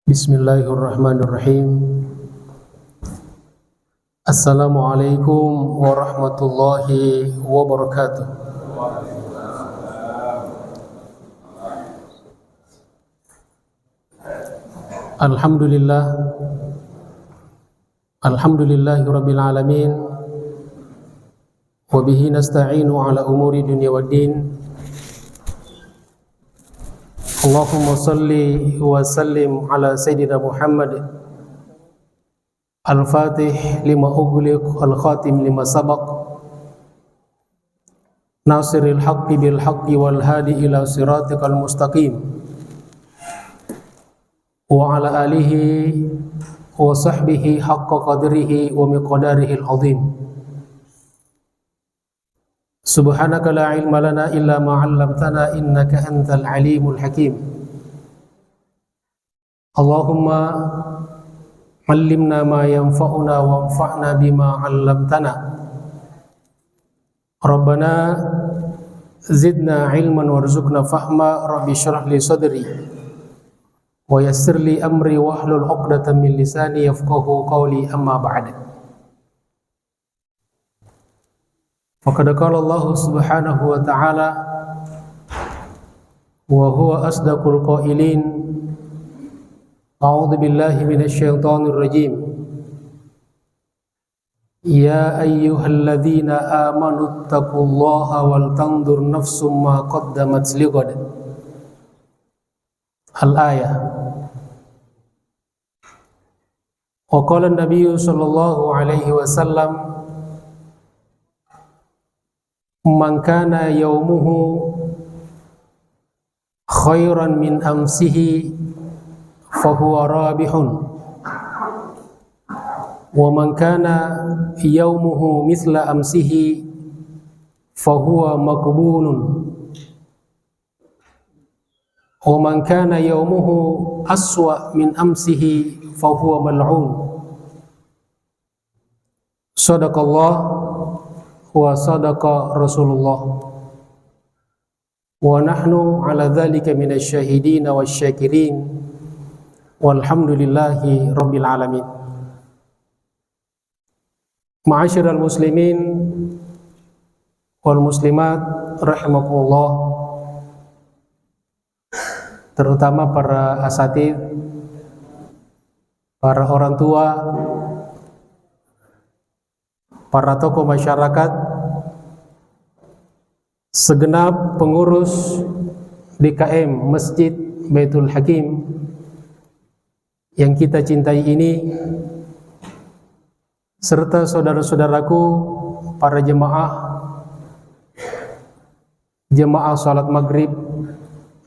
Bismillahirrahmanirrahim. Assalamualaikum warahmatullahi wabarakatuh. Alhamdulillah. Alhamdulillahi rabbil alamin. Wa bihi nasta'inu ala umuri dunya waddin. Allahumma salli wa sallim ala Sayyidina Muhammad Al-Fatih lima ughliq al-khatim lima sabaq Nasiril haqqi bil haqqi wal hadi ila siratikal mustaqim wa ala alihi wa sahbihi haqqa qadrihi wa miqdarihi al-azim. Subhanaka la ilma lana illa ma 'allamtana innaka antal alimul hakim. Allahumma 'allimna ma yanfa'una wanfa'na bima 'allamtana. Rabbana zidna ilman warzuqna fahma. Rabbi shrah li sadri wa yassir li amri wahlul 'uqdatam min lisani yafqahu qawli, amma ba'd. Faqad qala Allah subhanahu wa ta'ala wa huwa asdaqul qailin. A'udzu billahi minasy syaithanir rajim. Ya ayyuhalladzina amanu taqullaha wal tanzur nafsum ma qaddamat lighad. Al-ayah. Wa qala an-nabiy sallallahu alaihi wasallam, man kana yaumuhu khairan min amsihi fahuwa rabihun wa man kana yaumuhu mithla amsihi fahuwa maqbunun wa man kana yaumuhu aswa min amsihi fahuwa mal'un. Sadaqallah wa sadaqa Rasulullah wa nahnu ala dzalika minasy syahidin wasyakirin walhamdulillahi rabbil alamin. Ma'asyiral muslimin wal muslimat rahimakumullah, terutama para asatidz, para orang tua, para tokoh masyarakat, segenap pengurus DKM Masjid Baitul Hakim yang kita cintai ini, serta saudara-saudaraku para jemaah salat maghrib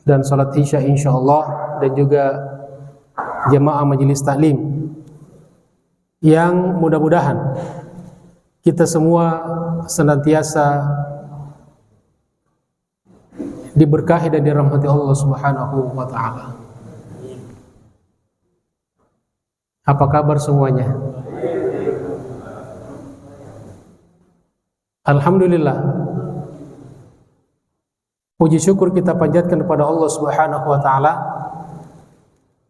dan salat isya insyaallah, dan juga jemaah majelis taklim, yang mudah-mudahan kita semua senantiasa diberkahi dan dirahmati Allah Subhanahu wa ta'ala. Apa kabar semuanya? Alhamdulillah. Puji syukur kita panjatkan kepada Allah Subhanahu wa ta'ala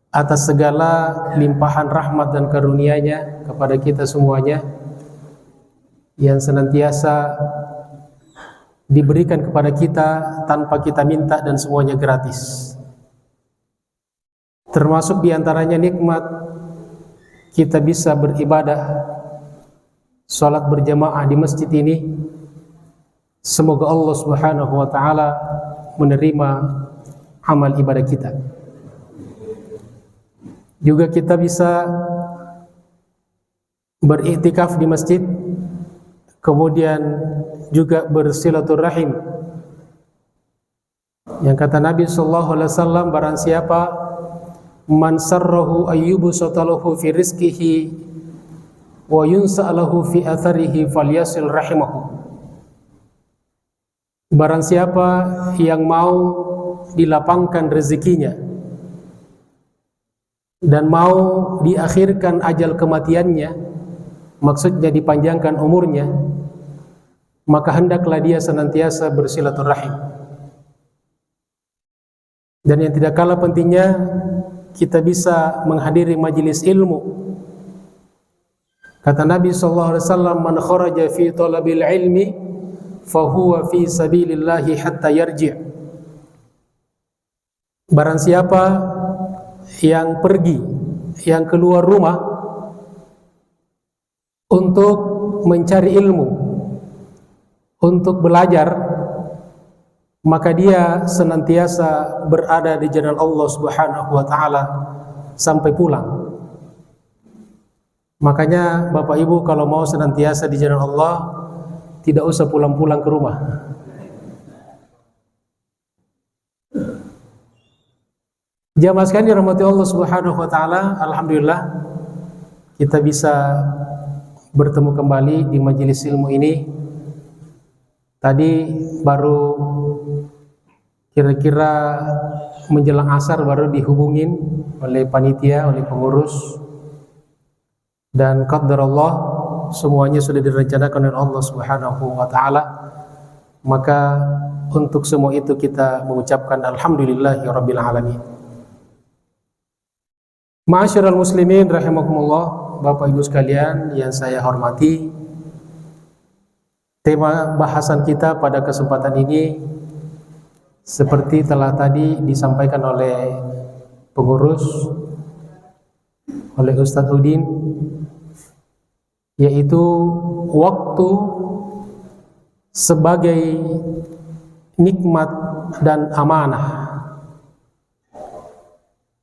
atas segala limpahan rahmat dan karunia-Nya kepada kita semuanya, yang senantiasa diberikan kepada kita tanpa kita minta dan semuanya gratis. Termasuk diantaranya nikmat kita bisa beribadah, salat berjamaah di masjid ini. Semoga Allah Subhanahu wa ta'ala menerima amal ibadah kita. Juga kita bisa beriktikaf di masjid, kemudian juga bersilaturahim. Yang kata Nabi sallallahu alaihi wasallam, barang siapa man sarrahu ayyubu satalahu fi rizqihi wa yunsa'alahu fi atharihi falyasil rahimahu. Barang siapa yang mau dilapangkan rezekinya dan mau diakhirkan ajal kematiannya, maksudnya dipanjangkan umurnya, maka hendaklah dia senantiasa bersilaturahim. Dan yang tidak kalah pentingnya, kita bisa menghadiri majelis ilmu. Kata Nabi SAW, man kharaja fi talabil ilmi fahuwa fi sabilillahi hatta yarji'. Barang siapa yang pergi, yang keluar rumah untuk mencari ilmu, untuk belajar, maka dia senantiasa berada di jalan Allah Subhanahu wa taala sampai pulang. Makanya Bapak Ibu kalau mau senantiasa di jalan Allah, tidak usah pulang-pulang ke rumah. Jamaah sekalian dirahmati Allah Subhanahu wa taala, alhamdulillah kita bisa bertemu kembali di majelis ilmu ini. Tadi baru kira-kira menjelang asar baru dihubungin oleh panitia, oleh pengurus, dan qadarullah semuanya sudah direncanakan oleh Allah Subhanahu wa taala. Maka untuk semua itu kita mengucapkan alhamdulillahirabbil alamin. Ma'asyiral muslimin rahimakumullah, Bapak Ibu sekalian yang saya hormati, tema bahasan kita pada kesempatan ini seperti telah tadi disampaikan oleh pengurus, oleh Ustadz Udin, yaitu waktu sebagai nikmat dan amanah.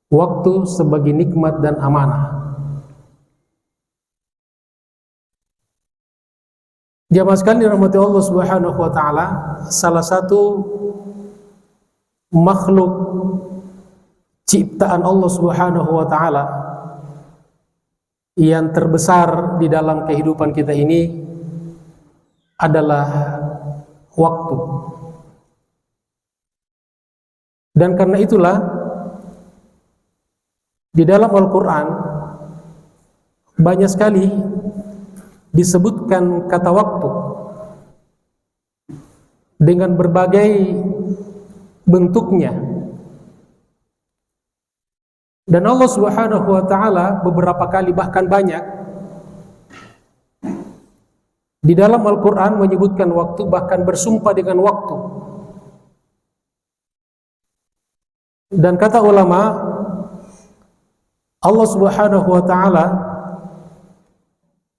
Waktu sebagai nikmat dan amanah. Jamaah sekalian dirahmati Allah Subhanahu wa taala, salah satu makhluk ciptaan Allah Subhanahu wa taala yang terbesar di dalam kehidupan kita ini adalah waktu. Dan karena itulah di dalam Al-Quran banyak sekali disebutkan kata waktu dengan berbagai bentuknya. Dan Allah Subhanahu wa taala beberapa kali, bahkan banyak, di dalam Al-Quran menyebutkan waktu, bahkan bersumpah dengan waktu. Dan kata ulama, Allah Subhanahu wa taala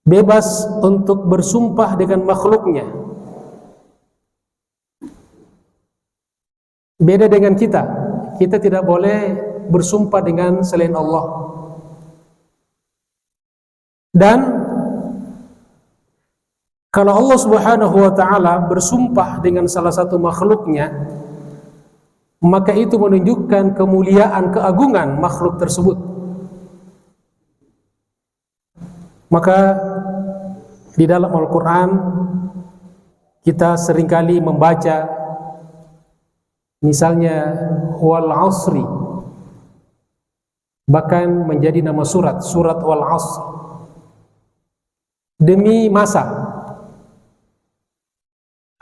bebas untuk bersumpah dengan makhluknya. Beda dengan kita. Kita tidak boleh bersumpah dengan selain Allah. Dan kalau Allah Subhanahu wa taala bersumpah dengan salah satu makhluknya, maka itu menunjukkan kemuliaan, keagungan makhluk tersebut. Maka di dalam Al-Quran kita seringkali membaca misalnya wal asri, bahkan menjadi nama surat wal asr, demi masa,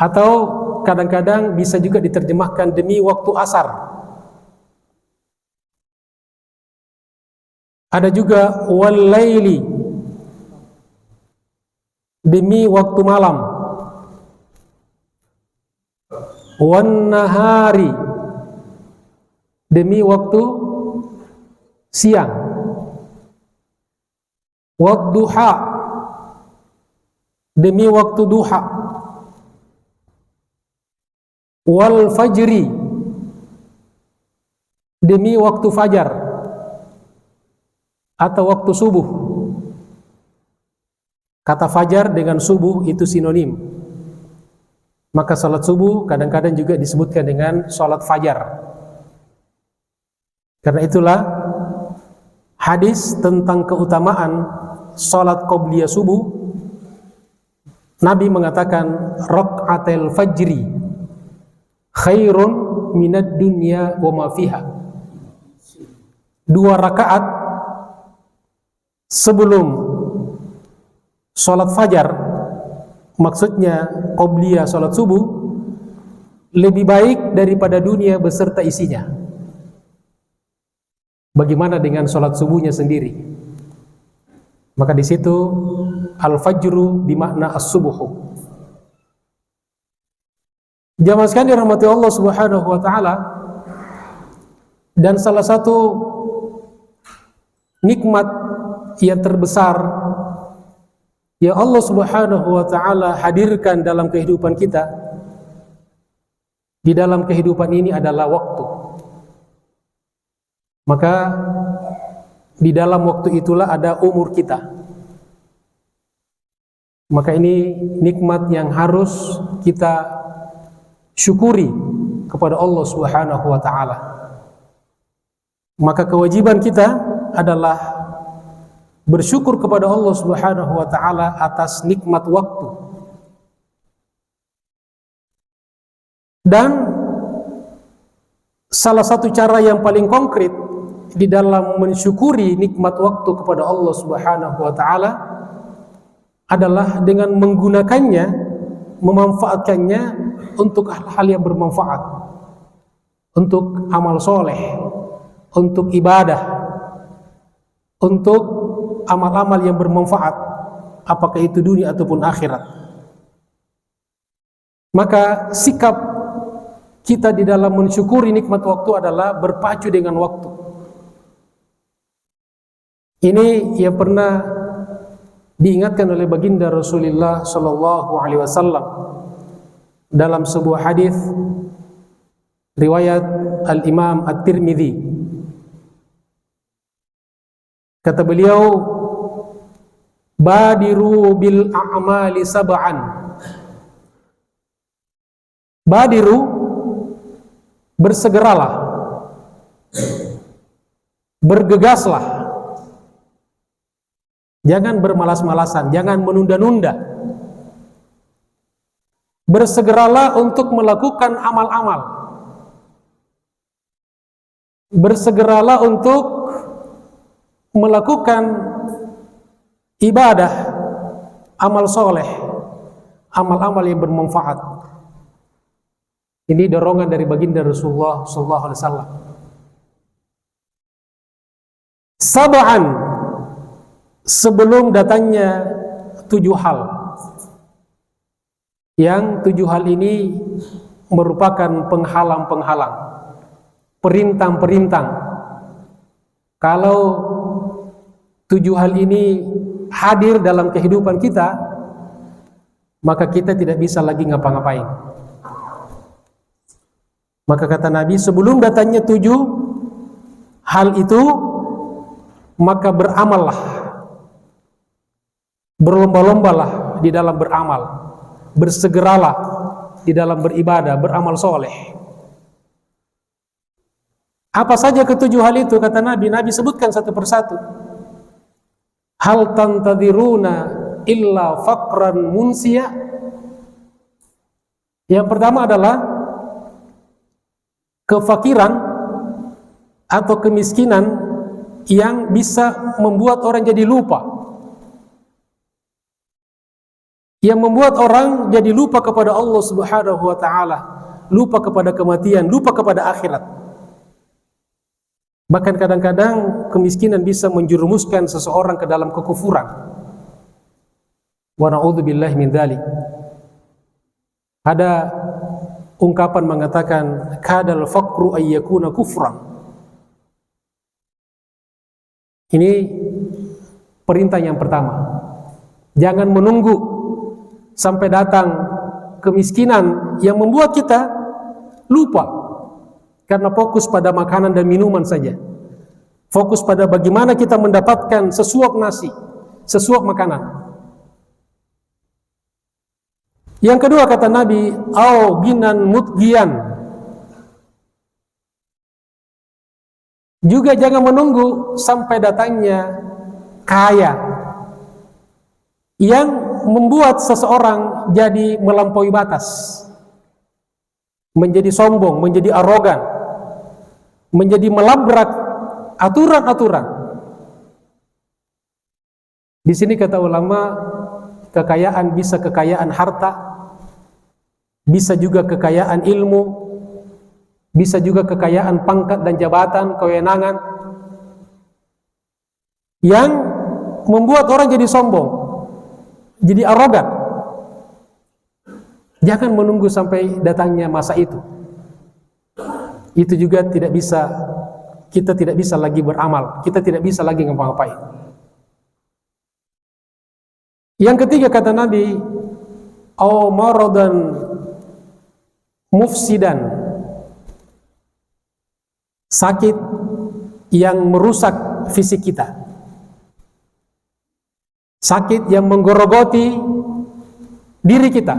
atau kadang-kadang bisa juga diterjemahkan demi waktu asar. Ada juga wal laili, demi waktu malam, wan nahari, demi waktu siang, wad duha, demi waktu duha, wal fajri, demi waktu fajar atau waktu subuh. Kata fajar dengan subuh itu sinonim. Maka salat subuh kadang-kadang juga disebutkan dengan salat fajar. Karena itulah hadis tentang keutamaan salat qobliyah subuh, Nabi mengatakan raka'atul fajri khairun minad dunya wa ma fiha. 2 rakaat sebelum salat fajar, maksudnya qobliyah salat subuh, lebih baik daripada dunia beserta isinya. Bagaimana dengan sholat subuhnya sendiri? Maka di situ al-fajru bimakna as-subuhu. Jamaah sekalian dirahmati Allah Subhanahu wa taala, dan salah satu nikmat yang terbesar yang Allah Subhanahu wa taala hadirkan dalam kehidupan kita, di dalam kehidupan ini adalah waktu. Maka di dalam waktu itulah ada umur kita. Maka ini nikmat yang harus kita syukuri kepada Allah Subhanahu wa taala. Maka kewajiban kita adalah bersyukur kepada Allah Subhanahu wa taala atas nikmat waktu. Dan salah satu cara yang paling konkret di dalam mensyukuri nikmat waktu kepada Allah Subhanahu wa taala adalah dengan menggunakannya, memanfaatkannya untuk hal-hal yang bermanfaat, untuk amal soleh, untuk ibadah, untuk amal-amal yang bermanfaat, apakah itu dunia ataupun akhirat. Maka sikap kita di dalam mensyukuri nikmat waktu adalah berpacu dengan waktu. Ini yang pernah diingatkan oleh baginda Rasulullah sallallahu alaihi wasallam dalam sebuah hadis riwayat Al-Imam At-Tirmidzi. Kata beliau, badiru bil a'mali sab'an. Badiru, bersegeralah, bergegaslah, jangan bermalas-malasan, jangan menunda-nunda. Bersegeralah untuk melakukan amal-amal, bersegeralah untuk melakukan ibadah, amal soleh, amal-amal yang bermanfaat. Ini dorongan dari baginda Rasulullah sallallahu alaihi wasallam. Sab'an, sebelum datangnya 7 hal. Yang 7 hal ini merupakan penghalang-penghalang, perintang-perintang. Kalau 7 hal ini hadir dalam kehidupan kita, maka kita tidak bisa lagi ngapa-ngapain. Maka kata Nabi, sebelum datangnya 7 hal itu, maka beramallah, berlomba-lombalah di dalam beramal, bersegeralah di dalam beribadah, beramal soleh. Apa saja ke-7 hal itu? Kata Nabi, Nabi sebutkan satu persatu. Hal tantadiruna illa faqran munsiya. Yang pertama adalah kefakiran atau kemiskinan yang bisa membuat orang jadi lupa, yang membuat orang jadi lupa kepada Allah Subhanahu wa taala, lupa kepada kematian, lupa kepada akhirat. Bahkan kadang-kadang kemiskinan bisa menjerumuskan seseorang ke dalam kekufuran. Wa na'udzubillahi min dzalik. Ada ungkapan mengatakan kadal faqru ayyakuna kufran. Ini perintah yang pertama. Jangan menunggu sampai datang kemiskinan yang membuat kita lupa karena fokus pada makanan dan minuman saja. Fokus pada bagaimana kita mendapatkan sesuap nasi, sesuap makanan. Yang kedua kata Nabi, au ginan mutgian. Juga jangan menunggu sampai datangnya kaya yang membuat seseorang jadi melampaui batas, menjadi sombong, menjadi arogan, menjadi melabrak aturan-aturan. Di sini kata ulama, kekayaan bisa kekayaan harta, bisa juga kekayaan ilmu, bisa juga kekayaan pangkat dan jabatan, kewenangan, yang membuat orang jadi sombong, jadi arogan. Jangan menunggu sampai datangnya masa itu. Itu juga tidak bisa, kita tidak bisa lagi beramal, kita tidak bisa lagi ngapa-ngapain. Yang ketiga kata Nabi, au maradan mufsidan, sakit yang merusak fisik kita, sakit yang menggorogoti diri kita.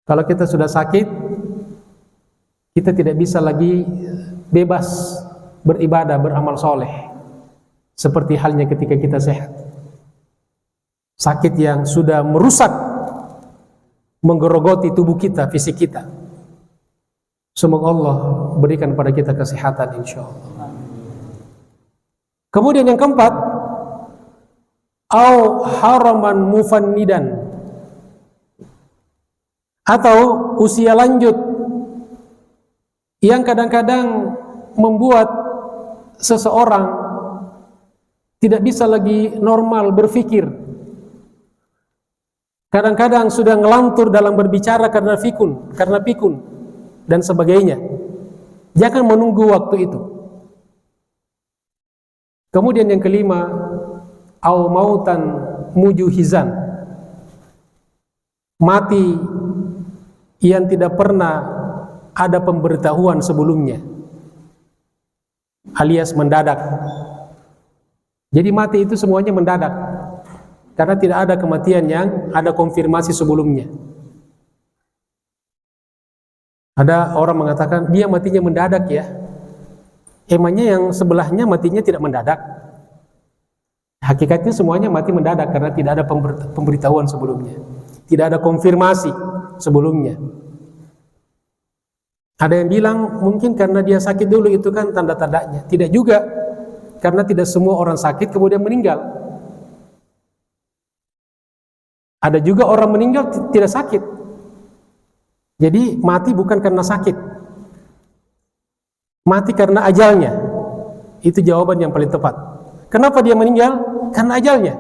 Kalau kita sudah sakit, kita tidak bisa lagi bebas beribadah, beramal soleh seperti halnya ketika kita sehat. Sakit yang sudah merusak, menggerogoti tubuh kita, fisik kita. Semoga Allah berikan pada kita kesehatan, insya Allah. Kemudian yang keempat, au haraman mufannidan, atau usia lanjut yang kadang-kadang membuat seseorang tidak bisa lagi normal berpikir. Kadang-kadang sudah ngelantur dalam berbicara karena pikun dan sebagainya. Jangan menunggu waktu itu. Kemudian yang kelima, au mautan mujuhizan, mati yang tidak pernah ada pemberitahuan sebelumnya, alias mendadak. Jadi mati itu semuanya mendadak, karena tidak ada kematian yang ada konfirmasi sebelumnya. Ada orang mengatakan dia matinya mendadak ya. Emangnya yang sebelahnya matinya tidak mendadak? Hakikatnya semuanya mati mendadak karena tidak ada pemberitahuan sebelumnya, tidak ada konfirmasi sebelumnya. Ada yang bilang mungkin karena dia sakit dulu, itu kan tanda-tandanya. Tidak juga, karena tidak semua orang sakit kemudian meninggal. Ada juga orang meninggal tidak sakit. Jadi mati bukan karena sakit, mati karena ajalnya. Itu jawaban yang paling tepat. Kenapa dia meninggal? Karena ajalnya.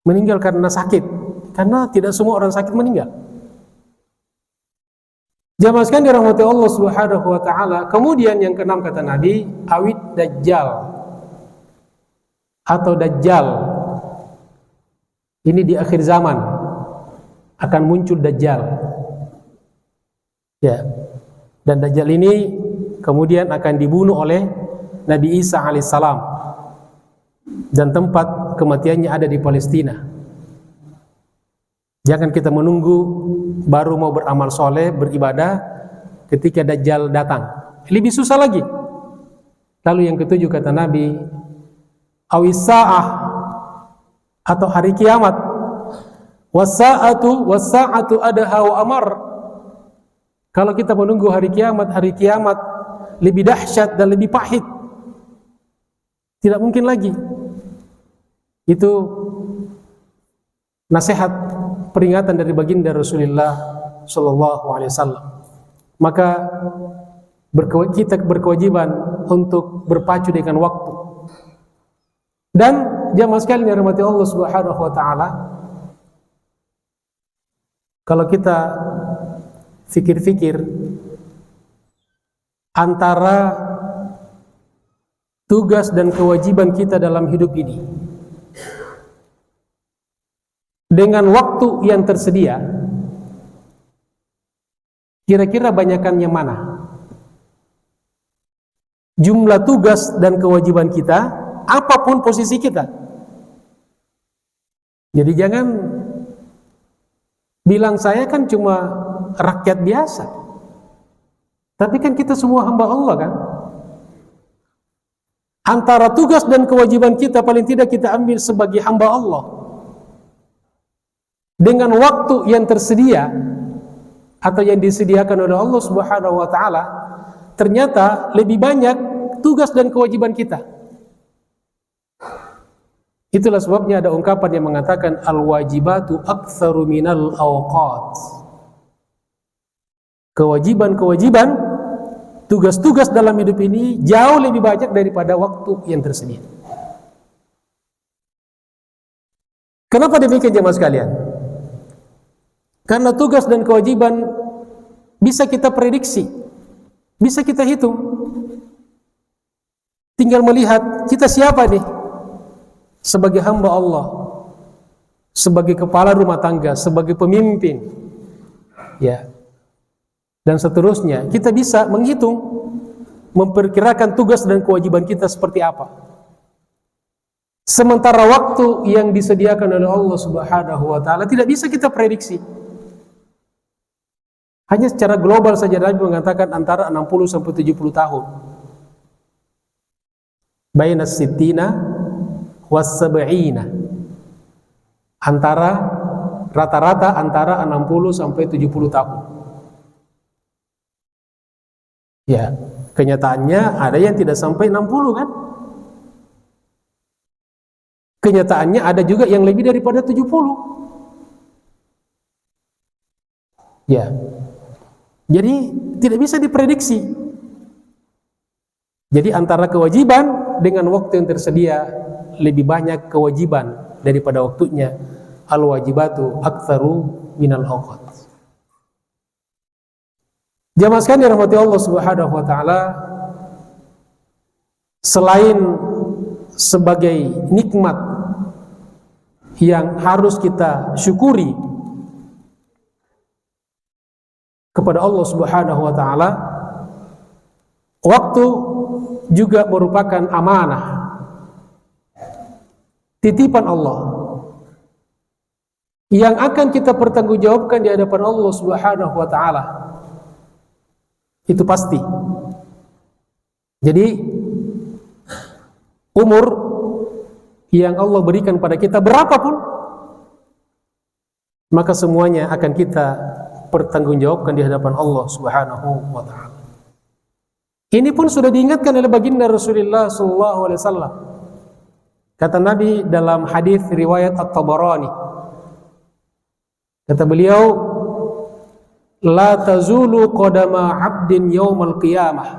Meninggal karena sakit, karena tidak semua orang sakit meninggal. Jamaah sekalian dirahmati Allah Subhanahu wa taala. Kemudian yang keenam kata Nabi, awid dajjal, atau dajjal. Ini di akhir zaman akan muncul dajjal. Ya. Dan dajjal ini kemudian akan dibunuh oleh Nabi Isa alaihissalam, dan tempat kematiannya ada di Palestina. Jangan kita menunggu baru mau beramal soleh, beribadah ketika dajjal datang. Lebih susah lagi. Lalu yang ketujuh kata Nabi, awisa'ah, atau hari kiamat. Wasa'atu adaha wa amar. Kalau kita menunggu hari kiamat lebih dahsyat dan lebih pahit. Tidak mungkin lagi. Itu nasihat, peringatan dari baginda Rasulullah Shallallahu Alaihi Wasallam. Maka kita berkewajiban untuk berpacu dengan waktu. Dan jamaah sekalian dirahmati Allah Subhanahu Wa Taala, kalau kita fikir-fikir antara tugas dan kewajiban kita dalam hidup ini dengan waktu yang tersedia, kira-kira banyakannya mana? Jumlah tugas dan kewajiban kita, apapun posisi kita. Jadi jangan bilang saya kan cuma rakyat biasa. Tapi kan kita semua hamba Allah kan? Antara tugas dan kewajiban kita paling tidak kita ambil sebagai hamba Allah. Dengan waktu yang tersedia atau yang disediakan oleh Allah Subhanahu wa taala, ternyata lebih banyak tugas dan kewajiban kita. Itulah sebabnya ada ungkapan yang mengatakan al-wajibatu aktsaru minal awqat. Kewajiban-kewajiban tugas-tugas dalam hidup ini jauh lebih banyak daripada waktu yang tersedia. Kenapa demikian jemaah sekalian? Karena tugas dan kewajiban bisa kita prediksi, bisa kita hitung. Tinggal melihat kita siapa nih sebagai hamba Allah, sebagai kepala rumah tangga, sebagai pemimpin, ya, dan seterusnya. Kita bisa menghitung, memperkirakan tugas dan kewajiban kita seperti apa. Sementara waktu yang disediakan oleh Allah Subhanahu wa taala tidak bisa kita prediksi. Hanya secara global saja Nabi mengatakan antara 60 sampai 70 tahun. Baina sittina was sab'ina. Antara rata-rata antara 60 sampai 70 tahun. Ya, kenyataannya ada yang tidak sampai 60 kan? Kenyataannya ada juga yang lebih daripada 70. Ya. Jadi tidak bisa diprediksi. Jadi antara kewajiban dengan waktu yang tersedia lebih banyak kewajiban daripada waktunya. Al-wajibatu aktsaru minal awqat. Jamaah sekalian dirahmati Allah Subhanahu wa taala, selain sebagai nikmat yang harus kita syukuri kepada Allah Subhanahu wa taala, waktu juga merupakan amanah, titipan Allah yang akan kita pertanggungjawabkan di hadapan Allah Subhanahu wa taala. Itu pasti. Jadi umur yang Allah berikan pada kita berapapun, maka semuanya akan kita pertanggungjawabkan di hadapan Allah Subhanahu wa taala. Ini pun sudah diingatkan oleh baginda Rasulullah sallallahu alaihi wasallam. Kata Nabi dalam hadis riwayat At-Tabarani, kata beliau, la tazulu qadama 'abdin yaumal qiyamah.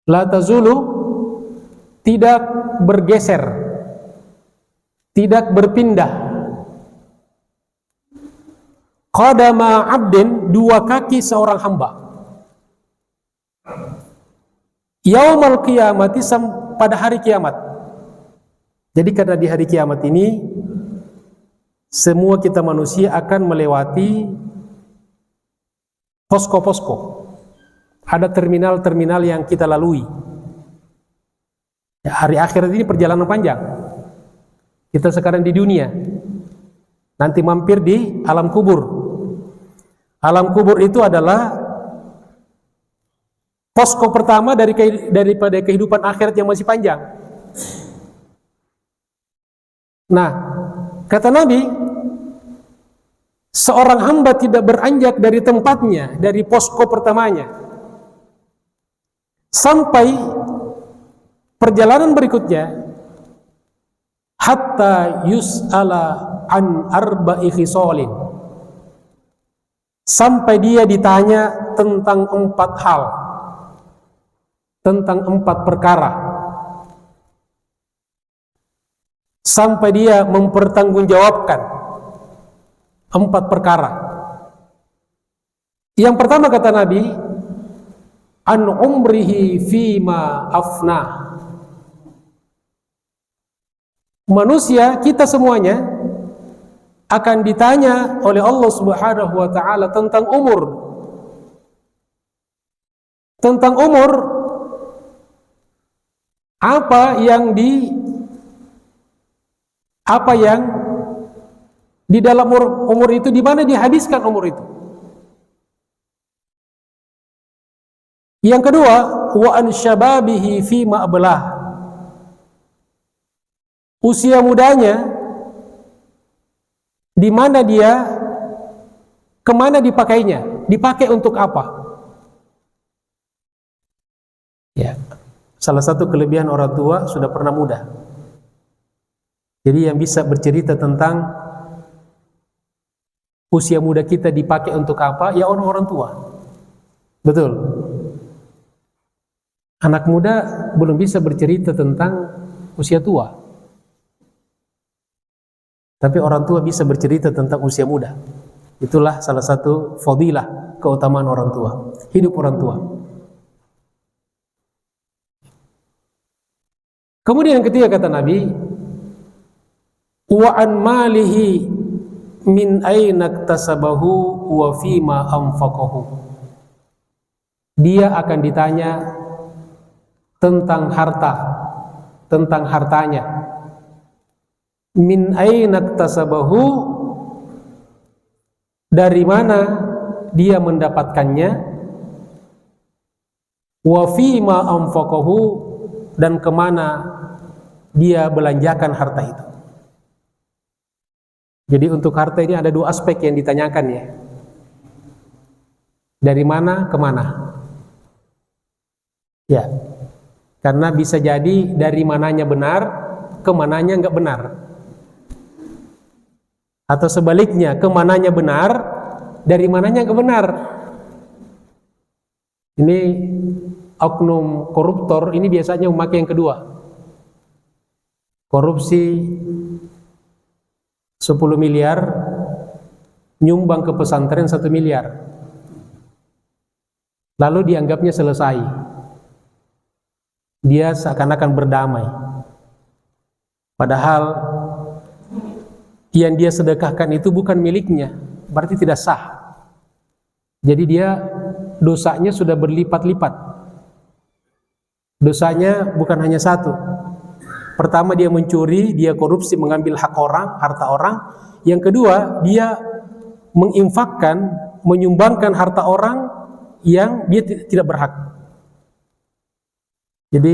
La tazulu, tidak bergeser, tidak berpindah. Qadama 'abdin, dua kaki seorang hamba. Yaumal qiyamati, pada hari kiamat. Jadi karena di hari kiamat ini semua kita manusia akan melewati posko-posko. Ada terminal-terminal yang kita lalui. Ya, hari akhirat ini perjalanan panjang. Kita sekarang di dunia, nanti mampir di alam kubur. Alam kubur itu adalah posko pertama daripada kehidupan akhirat yang masih panjang. Nah, kata Nabi, seorang hamba tidak beranjak dari tempatnya, dari posko pertamanya, sampai perjalanan berikutnya, hatta yus'ala an arba'i khisalin, sampai dia ditanya tentang 4 hal, tentang 4 perkara, sampai dia mempertanggungjawabkan 4 perkara. Yang pertama kata Nabi, an umrihi fima afna. Manusia, kita semuanya akan ditanya oleh Allah Subhanahu wa taala tentang umur. Tentang umur, apa yang di dalam umur itu, di mana dihabiskan umur itu. Yang kedua, wa an syababihi fi ma ablah. Usia mudanya, di mana dia, kemana dipakainya, dipakai untuk apa? Ya, salah satu kelebihan orang tua sudah pernah muda. Jadi yang bisa bercerita tentang usia muda kita dipakai untuk apa, ya orang-orang tua. Betul. Anak muda belum bisa bercerita tentang usia tua. Tapi orang tua bisa bercerita tentang usia muda. Itulah salah satu fadilah keutamaan orang tua, hidup orang tua. Kemudian yang ketiga kata Nabi, wa an malihi min aina iktasabahu wa fima anfaqahu. Dia akan ditanya tentang harta, tentang hartanya. Min aina iktasabahu, dari mana dia mendapatkannya, wa fima anfaqahu, dan kemana dia belanjakan harta itu. Jadi untuk harta ini ada dua aspek yang ditanyakan ya. Dari mana ke mana? Ya, karena bisa jadi dari mananya benar, ke mananya enggak benar. Atau sebaliknya, ke mananya benar, dari mananya enggak benar. Ini oknum koruptor ini biasanya memakai yang kedua. Korupsi 10 miliar, nyumbang ke pesantren 1 miliar. Lalu dianggapnya selesai. Dia seakan-akan berdamai. Padahal yang dia sedekahkan itu bukan miliknya, berarti tidak sah. Jadi dia dosanya sudah berlipat-lipat. Dosanya bukan hanya satu. Pertama dia mencuri, dia korupsi, mengambil hak orang, harta orang. Yang kedua, dia menginfakkan, menyumbangkan harta orang yang dia tidak berhak. Jadi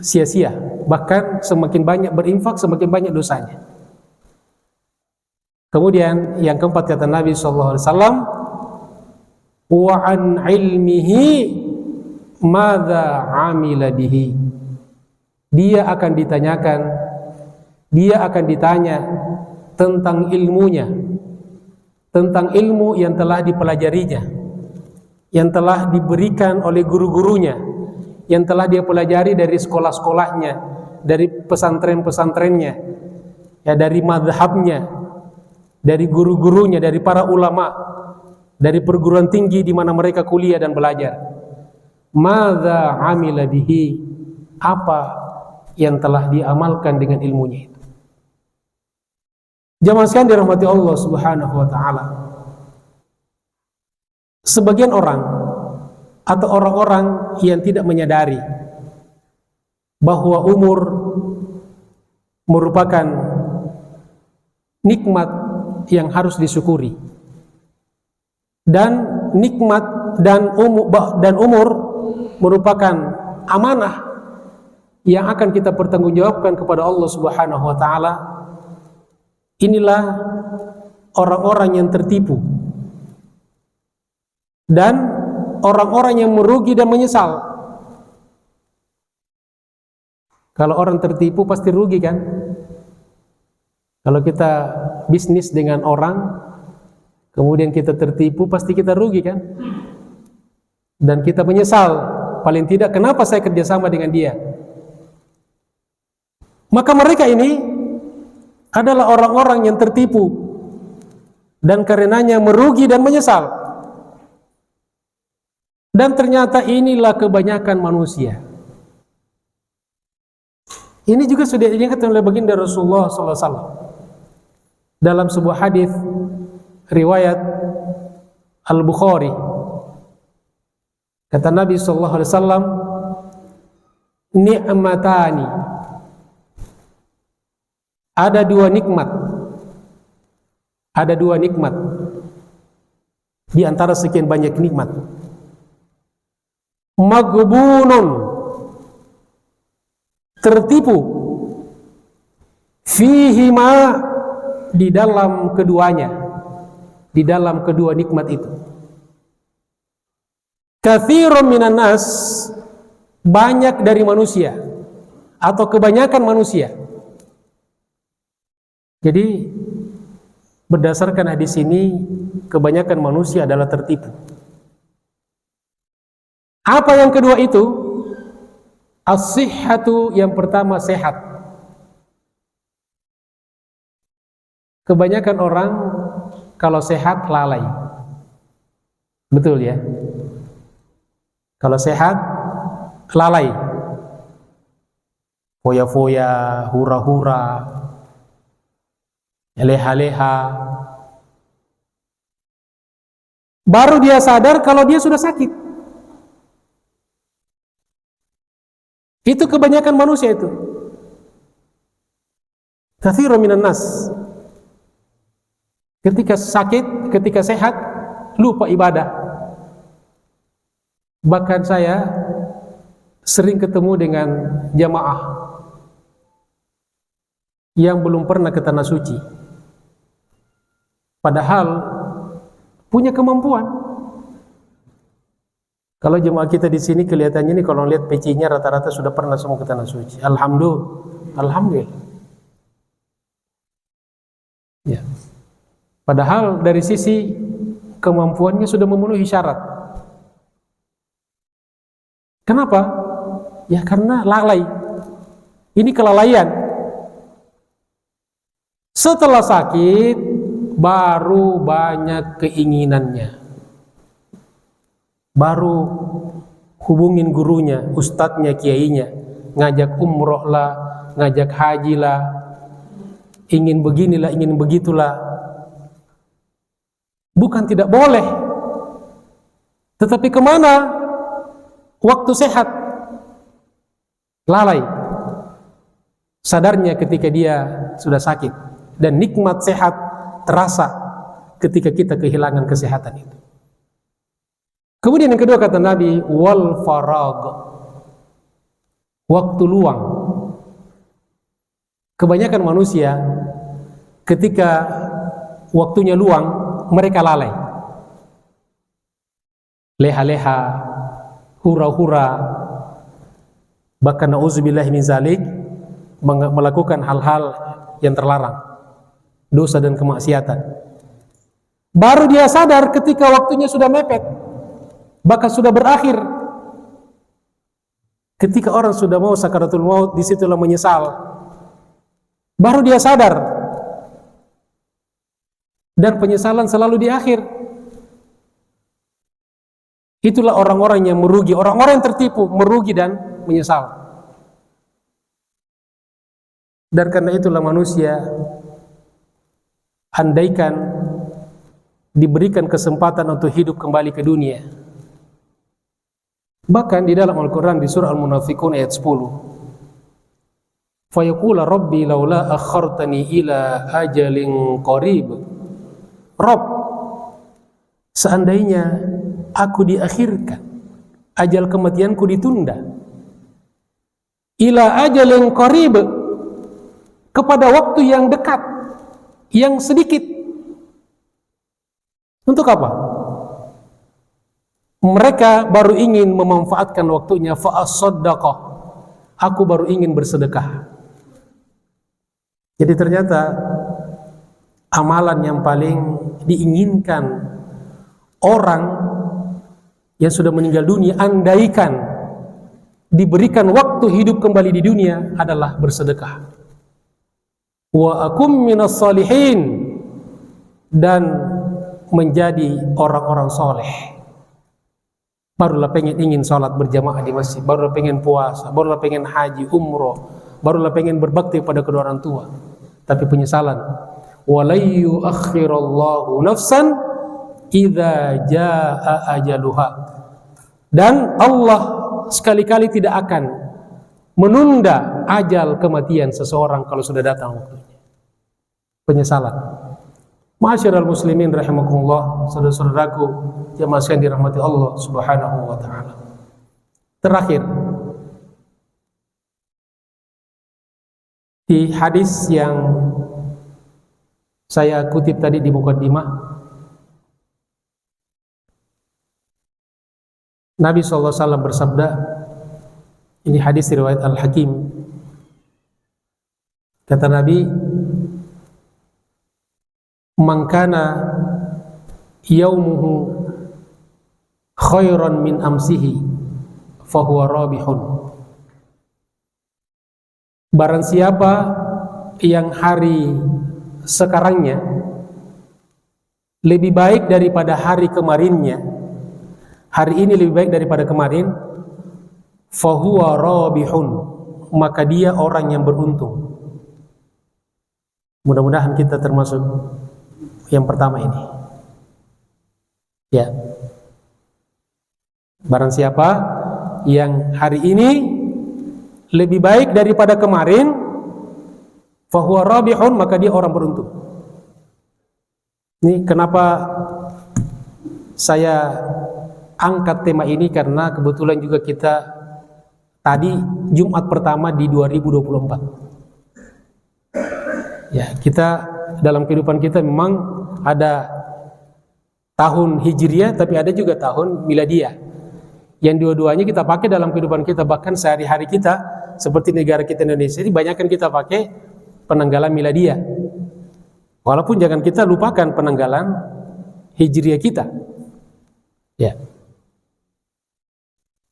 sia-sia. Bahkan semakin banyak berinfak, semakin banyak dosanya. Kemudian yang keempat kata Nabi SAW, wa an ilmihi madza amila bihi. Dia akan ditanyakan, dia akan ditanya tentang ilmunya, tentang ilmu yang telah dipelajarinya, yang telah diberikan oleh guru-gurunya, yang telah dia pelajari dari sekolah-sekolahnya, dari pesantren-pesantrennya, ya, dari madhabnya, dari guru-gurunya, dari para ulama, dari perguruan tinggi di mana mereka kuliah dan belajar. Madza amila bihi, apa yang telah diamalkan dengan ilmunya itu. Jamaah sekalian dirahmati Allah Subhanahu wa taala. Sebagian orang atau orang-orang yang tidak menyadari bahwa umur merupakan nikmat yang harus disyukuri, dan nikmat dan umur merupakan amanah yang akan kita pertanggungjawabkan kepada Allah Subhanahu wa taala. Inilah orang-orang yang tertipu dan orang-orang yang merugi dan menyesal. Kalau orang tertipu pasti rugi kan? Kalau kita bisnis dengan orang kemudian kita tertipu, pasti kita rugi kan? Dan kita menyesal, paling tidak kenapa saya kerjasama dengan dia. Maka mereka ini adalah orang-orang yang tertipu dan karenanya merugi dan menyesal. Dan ternyata inilah kebanyakan manusia. Ini juga sudah diingatkan oleh baginda Rasulullah SAW dalam sebuah hadis riwayat Al-Bukhari. Kata Nabi SAW, ni'matani, ada dua nikmat. Ada dua nikmat di antara sekian banyak nikmat. Maghbunun, tertipu, fihima, di dalam keduanya, di dalam kedua nikmat itu. Katsirun minan nas, banyak dari manusia atau kebanyakan manusia. Jadi berdasarkan hadis ini, kebanyakan manusia adalah tertipu. Apa yang kedua itu? As-sihhatu, yang pertama sehat. Kebanyakan orang kalau sehat lalai. Betul ya? Kalau sehat lalai. Foya-foya, hura-hura, leha-leha. Baru dia sadar kalau dia sudah sakit. Itu kebanyakan manusia itu. Katsirun minan nas. Ketika sakit, ketika sehat, lupa ibadah. Bahkan saya sering ketemu dengan jamaah yang belum pernah ke tanah suci, padahal punya kemampuan. Kalau jemaah kita di sini kelihatannya ini kalau lihat PC-nya rata-rata sudah pernah semua ke tanah suci. Alhamdulillah. Ya. Padahal dari sisi kemampuannya sudah memenuhi syarat. Kenapa? Ya karena lalai. Ini kelalaian. Setelah sakit baru banyak keinginannya. Baru hubungin gurunya, ustadznya, kiainya, ngajak umroh lah, ngajak haji lah, ingin beginilah, ingin begitulah. Bukan tidak boleh, tetapi kemana? Waktu sehat, lalai. Sadarnya ketika dia sudah sakit, dan nikmat sehat terasa ketika kita kehilangan kesehatan itu. Kemudian yang kedua kata Nabi, wal farag, waktu luang. Kebanyakan manusia ketika waktunya luang, mereka lalai. Leha-leha, hura-hura, bahkan na'udzubillahi min zalik, melakukan hal-hal yang terlarang, dosa dan kemaksiatan. Baru dia sadar ketika waktunya sudah mepet, bahkan sudah berakhir. Ketika orang sudah mau sakaratul maut, disitulah menyesal. Baru dia sadar. Dan penyesalan selalu di akhir. Itulah orang-orang yang merugi, orang-orang yang tertipu, merugi dan menyesal. Dan karena itulah manusia, andaikan diberikan kesempatan untuk hidup kembali ke dunia. Bahkan di dalam Al-Quran di surah Al-Munafiqun ayat 10, fayaqula rabbi laula akhartani ila ajalin qarib. Rob, seandainya aku diakhirkan, ajal kematianku ditunda, ila ajalin qarib, kepada waktu yang dekat, yang sedikit. Untuk apa? Mereka baru ingin memanfaatkan waktunya, fa'as-saddaqah, aku baru ingin bersedekah. Jadi ternyata amalan yang paling diinginkan orang yang sudah meninggal dunia, andaikan diberikan waktu hidup kembali di dunia, adalah bersedekah. Wa akum minas salihin, dan menjadi orang-orang soleh. Barulah ingin sholat berjamaah di masjid, barulah pengen puasa, barulah pengen haji, umroh, barulah pengen berbakti pada kedua orang tua. Tapi penyesalan, walai yuakhirallahu nafsan idza jaa ajaluha, dan Allah sekali-kali tidak akan menunda ajal kematian seseorang kalau sudah datang waktunya. Penyesalan. Ma'asyiral muslimin rahimakumullah, saudara-saudaraku jemaah sekalian dirahmati Allah Subhanahu wa taala. Terakhir, di hadis yang saya kutip tadi di mukaddimah, Nabi SAW bersabda, ini hadis riwayat Al-Hakim, kata Nabi, man kana yaumuhu khairan min amsihi fahuwa rabihun. Barang siapa yang hari sekarangnya lebih baik daripada hari kemarinnya, hari ini lebih baik daripada kemarin, fahuwa rabihun, maka dia orang yang beruntung. Mudah-mudahan kita termasuk yang pertama ini. Ya. Barang siapa yang hari ini lebih baik daripada kemarin, fahuwa rabihun, maka dia orang beruntung. Ini kenapa saya angkat tema ini, karena kebetulan juga kita tadi Jumat pertama di 2024. Ya, kita dalam kehidupan kita memang ada tahun Hijriah, tapi ada juga tahun Miladiah. Yang dua-duanya kita pakai dalam kehidupan kita, bahkan sehari-hari kita, seperti negara kita Indonesia ini, banyakkan kita pakai penanggalan Miladiah. Walaupun jangan kita lupakan penanggalan Hijriah kita. Ya.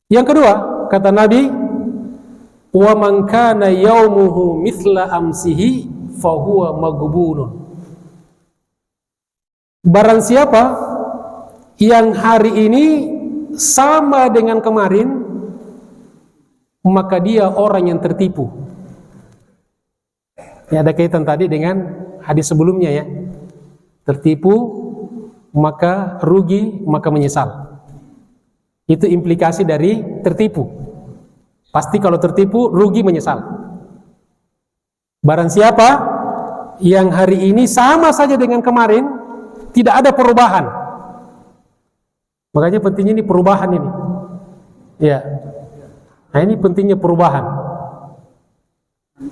Yang kedua, kata Nabi, wa man kana yaumuhu mithla amsihi fahuwa maghbunun. Barang siapa yang hari ini sama dengan kemarin, maka dia orang yang tertipu. Ya, ada kaitan tadi dengan hadis sebelumnya ya. Tertipu maka rugi, maka menyesal. Itu implikasi dari tertipu. Pasti kalau tertipu rugi, menyesal. Barang siapa yang hari ini sama saja dengan kemarin, tidak ada perubahan. Makanya pentingnya ini perubahan ini. Ya. Nah, ini pentingnya perubahan.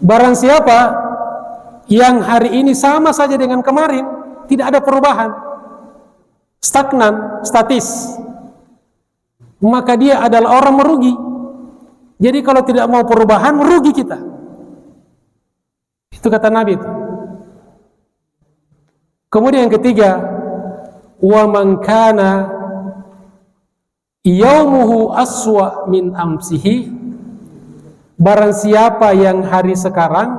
Barang siapa yang hari ini sama saja dengan kemarin, tidak ada perubahan, stagnan, statis, maka dia adalah orang merugi. Jadi kalau tidak mau perubahan, merugi kita. Itu kata Nabi itu. Kemudian yang ketiga, wa man kana yaumuhu aswa min amsihi, barang siapa yang hari sekarang,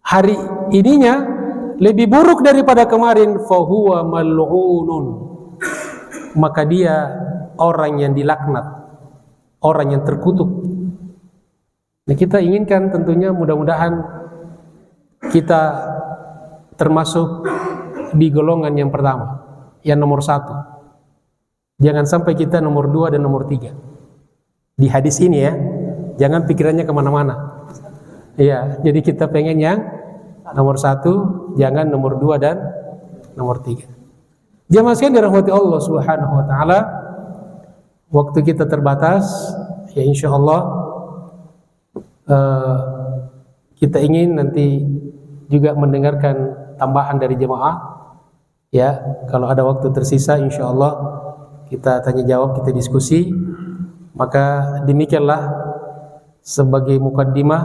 hari ininya lebih buruk daripada kemarin, fahuwa mal'unun, maka dia orang yang dilaknat, orang yang terkutuk. Nah, kita inginkan tentunya mudah-mudahan kita termasuk di golongan yang pertama, yang nomor 1. Jangan sampai kita nomor 2 dan nomor 3 di hadis ini ya. Jangan pikirannya kemana-mana. Iya, jadi kita pengen yang nomor 1, jangan nomor 2 dan nomor 3. Jamaah sekalian dirahmati Allah Subhanahu wa taala, waktu kita terbatas, ya insyaallah kita ingin nanti juga mendengarkan tambahan dari jemaah. Ya, kalau ada waktu tersisa insyaallah kita tanya jawab, kita diskusi. Maka demikianlah sebagai mukaddimah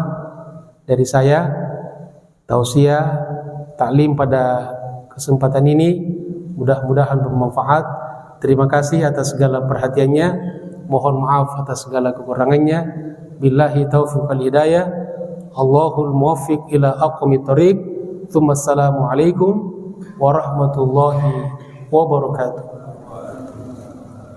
dari saya, tausiah taklim pada kesempatan ini, mudah-mudahan bermanfaat. Terima kasih atas segala perhatiannya, mohon maaf atas segala kekurangannya. Billahi taufiq wal hidayah, Allahul muwaffiq ila aqwamit thoriq. Assalamualaikum warahmatullahi wabarakatuh.